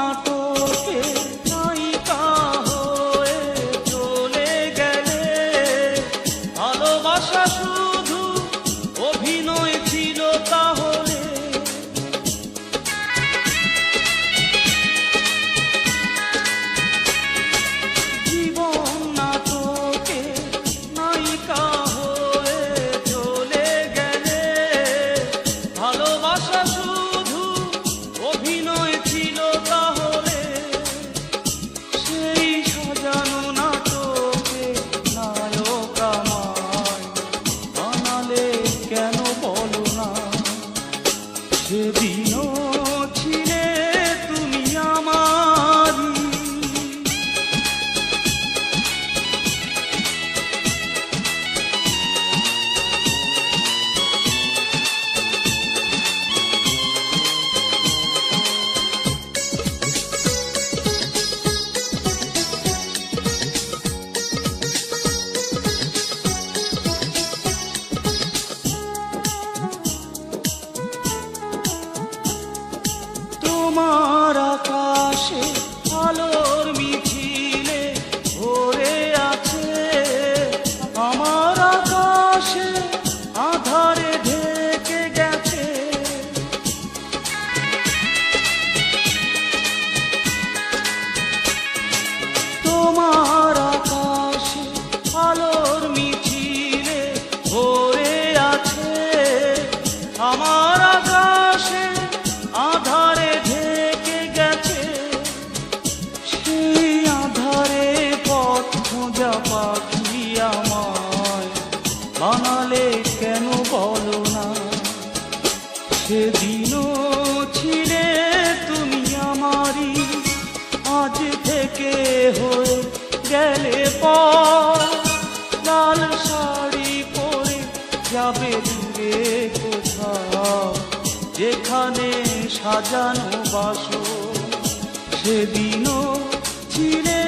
নাটকে নায়িকা হয়ে চলে গেলে, ভালোবাসা শুধু অভিনয় ছিল তাহলে? জীবন নাটকে নায়িকা হয়ে চলে গেলে, ভালোবাসা শুধু অভিনয় ছিল তাহলে? সেই সাজানো নাটকে নায়ক আমায় বানালে কেন বলো না? সেদিনও ছিলে তুমি আমারই। তোমার আকাশে আলোর মিছিলে ভরে আছে, আমার আকাশে আধারে ঢেকে গেছে। তোমার আকাশে আলোর মিছিলে ভরে আছে, আমার আকাশে আধারে ঢেকে গেছে। সেই আধারে পথ খোঁজা পাখি আমায় বানালে কেন বলো না? সেদিনও ছিলে তুমি আমারই, আজ থেকে হয়ে গেলে পর। লাল শাড়ি পরে যাবে দূরে কোথাও, যেখানে সাজানো বাসর। সেদিনও ছিলে